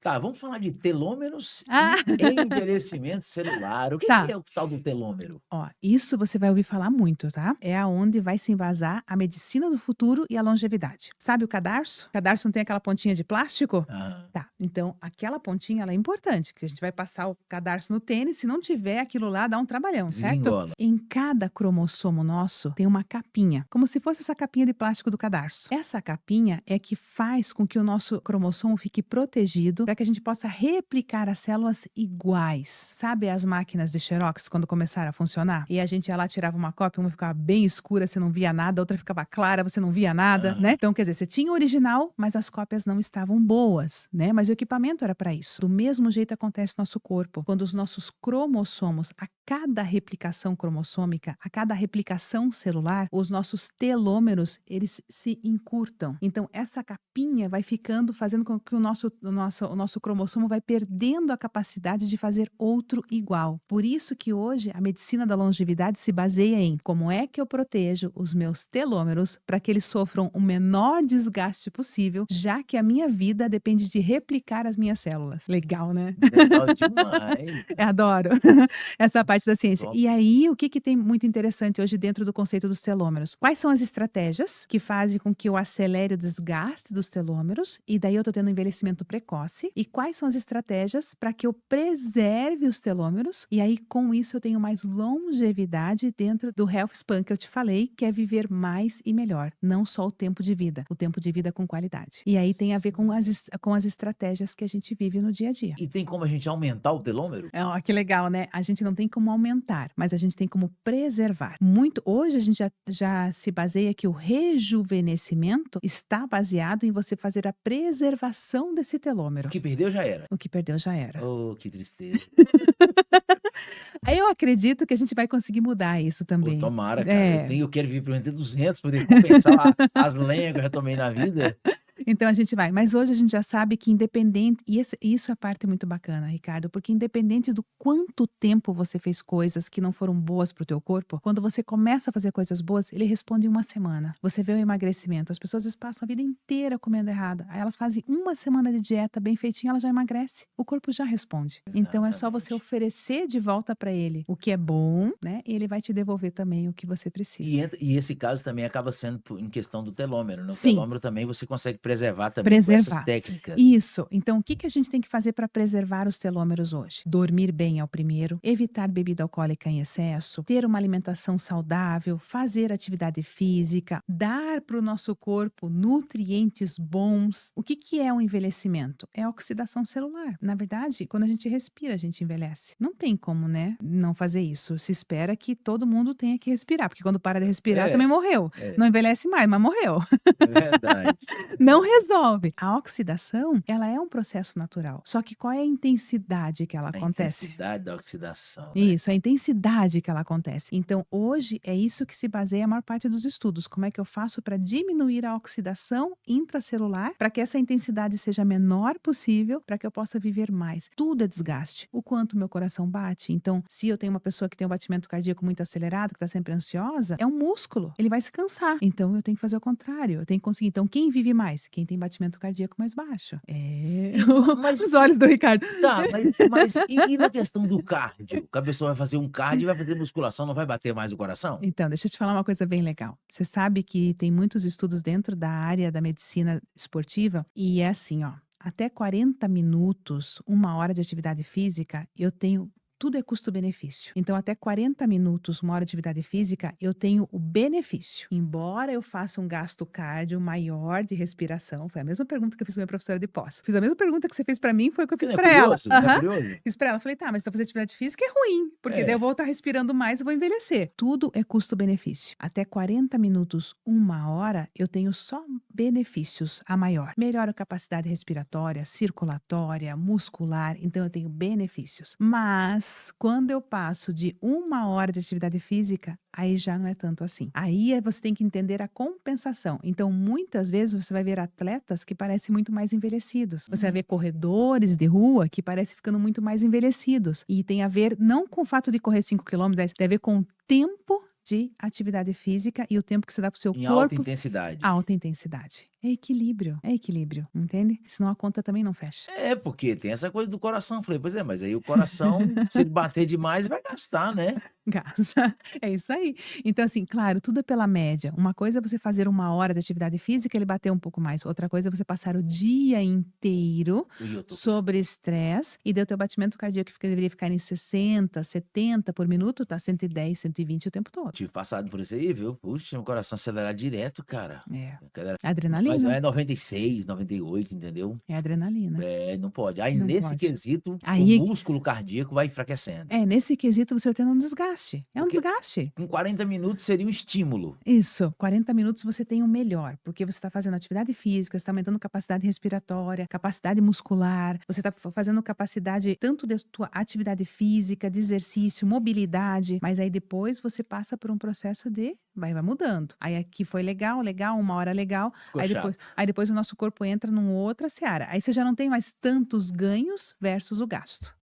Tá, vamos falar de telômeros Ah, e envelhecimento celular. O que que tá. é o tal do telômero? Ó, isso você vai ouvir falar muito, tá? É aonde vai se embasar a medicina do futuro e a longevidade. Sabe o cadarço? Cadarço não tem aquela pontinha de plástico? Ah, Tá, então aquela pontinha ela é importante, que a gente vai passar o cadarço no tênis, se não tiver aquilo lá dá um trabalhão, certo? desengola. Em cada cromossomo nosso tem uma capinha, como se fosse essa capinha de plástico do cadarço. Essa capinha é que faz com que o nosso cromossomo fique protegido para que a gente possa replicar as células iguais. Sabe as máquinas de Xerox quando começaram a funcionar? E a gente ia lá, tirava uma cópia, uma ficava bem escura, você não via nada, a outra ficava clara, você não via nada, né? Aham. Então, quer dizer, você tinha o original, mas as cópias não estavam boas, né? Mas o equipamento era para isso. Do mesmo jeito acontece no nosso corpo. Quando os nossos cromossomos, a cada replicação cromossômica, a cada replicação celular, os nossos telômeros, eles se encurtam. Então, essa capinha vai ficando, fazendo com que o nosso cromossomo vai perdendo a capacidade de fazer outro igual. Por isso que hoje a medicina da longevidade se baseia em como é que eu protejo os meus telômeros para que eles sofram o menor desgaste possível, já que a minha vida depende de replicar as minhas células. Legal, né? Legal demais. Eu adoro essa parte da ciência. Top. E aí, o que que tem muito interessante hoje dentro do conceito dos telômeros? Quais são as estratégias que fazem com que eu acelere o desgaste dos telômeros e daí eu tô tendo um envelhecimento precoce? E quais são as estratégias para que eu preserve os telômeros e aí com isso eu tenho mais longevidade dentro do health span que eu te falei, que é viver mais e melhor, não só o tempo de vida com qualidade. E aí tem a ver com as estratégias que a gente vive no dia a dia. E tem como a gente aumentar o telômero? É, ó, que legal, né? A gente não tem como aumentar, mas a gente tem como preservar. Muito hoje a gente já se baseia que o rejuvenescimento está baseado em você fazer a preservação desse O telômero. que perdeu já era. O que perdeu já era. Oh, que tristeza. Aí eu acredito que a gente vai conseguir mudar isso Pô, também. tomara, cara. Eu É. tenho eu quero vir pelo menos ter 200 pra poder compensar as lenhas que eu já tomei na vida. Então a gente vai. Mas hoje a gente já sabe que independente, e isso é a parte muito bacana, Ricardo, porque independente do quanto tempo você fez coisas que não foram boas para o teu corpo, quando você começa a fazer coisas boas, ele responde em uma semana. Você vê o emagrecimento. As pessoas às vezes passam a vida inteira comendo errado. Aí elas fazem uma semana de dieta bem feitinha, ela já emagrece. O corpo já responde. Então é só você Exatamente. oferecer de volta para ele o que é bom, né? E ele vai te devolver também o que você precisa. E esse caso também acaba sendo em questão do telômero, né, o Sim. telômero também você consegue preservar também com essas Preservar. técnicas. Isso. Então, o que que a gente tem que fazer para preservar os telômeros hoje? Dormir bem é o primeiro, evitar bebida alcoólica em excesso, ter uma alimentação saudável, fazer atividade física, dar para o nosso corpo nutrientes bons. O que que é o envelhecimento? É a oxidação celular. Na verdade, quando a gente respira, a gente envelhece. Não tem como, né, não fazer isso. Se espera que todo mundo tenha que respirar, porque quando para de respirar É, também morreu. é, Não envelhece mais, mas morreu. é verdade, é Não verdade. resolve. A oxidação, ela é um processo natural. Só que qual é a intensidade que ela A acontece? intensidade da oxidação, né. Isso, a intensidade que ela acontece. Então, hoje é isso que se baseia a maior parte dos estudos. Como é que eu faço para diminuir a oxidação intracelular, para que essa intensidade seja a menor possível, para que eu possa viver mais. Tudo é desgaste. O quanto meu coração bate. Então, se eu tenho uma pessoa que tem um batimento cardíaco muito acelerado, que está sempre ansiosa, é um músculo. Ele vai se cansar. Então, eu tenho que fazer o contrário. Eu tenho que conseguir. Então, quem vive mais? Quem tem batimento cardíaco mais baixo. É. E mas Os olhos do Ricardo. tá, mas na questão do cardio? Que a pessoa vai fazer um cardio e vai fazer musculação, não vai bater mais o coração? Então, deixa eu te falar uma coisa bem legal. Você sabe que tem muitos estudos dentro da área da medicina esportiva e é assim, ó, até 40 minutos, 1 hora de atividade física, eu tenho tudo é custo-benefício. Então, até 40 minutos, 1 hora de atividade física, eu tenho o benefício. Embora eu faça um gasto cardio maior de respiração, foi a mesma pergunta que eu fiz com a minha professora de pós. Fiz a mesma pergunta que você fez pra mim, foi o que eu Você fiz não é pra ela. curioso? Não é Aham. curioso? Fiz pra ela, falei: "Tá, mas então fazer atividade física é ruim, porque daí eu É. vou estar respirando mais e vou envelhecer". Tudo é custo-benefício. Até 40 minutos, 1 hora, eu tenho só benefícios a maior. Melhora a capacidade respiratória, circulatória, muscular, então eu tenho benefícios. Mas, quando eu passo de 1 hora de atividade física, aí já não é tanto assim. Aí você tem que entender a compensação. Então, muitas vezes você vai ver atletas que parecem muito mais envelhecidos. Você vai Hum. ver corredores de rua que parecem ficando muito mais envelhecidos. E tem a ver não com o fato de correr 5 quilômetros, tem a ver com o tempo de atividade física e o tempo que você dá para o seu Em alta corpo, intensidade. alta intensidade. É equilíbrio, entende? Senão a conta também não fecha. É, porque tem essa coisa do coração. Falei: "Pois é, mas aí o coração, se ele bater demais, vai gastar, né?" Gasta. É isso aí. Então, assim, claro, tudo é pela média. Uma coisa é você fazer 1 hora de atividade física, ele bater um pouco mais. Outra coisa é você passar o dia inteiro E eu tô sobre estresse e daí o teu batimento cardíaco deveria ficar em 60, 70 por minuto, tá 110, 120 o tempo todo. tive passado por isso aí, viu. Puxa, meu coração acelerar direto, cara. É. Acelera mas Adrenalina. é 96, 98, entendeu. É adrenalina. É, não pode. Aí Não nesse pode. quesito, o Aí músculo cardíaco vai enfraquecendo. nesse quesito você vai tendo um desgaste. É um Porque desgaste. com 40 minutos seria um estímulo. Isso, 40 minutos você tem o melhor, porque você está fazendo atividade física, você está aumentando capacidade respiratória, capacidade muscular, você está fazendo capacidade tanto da tua atividade física, de exercício, mobilidade, mas aí depois você passa por um processo de vai mudando. Aí aqui foi legal, 1 hora legal, Ficou chato. aí depois o nosso corpo entra numa outra seara. Aí você já não tem mais tantos ganhos versus o gasto.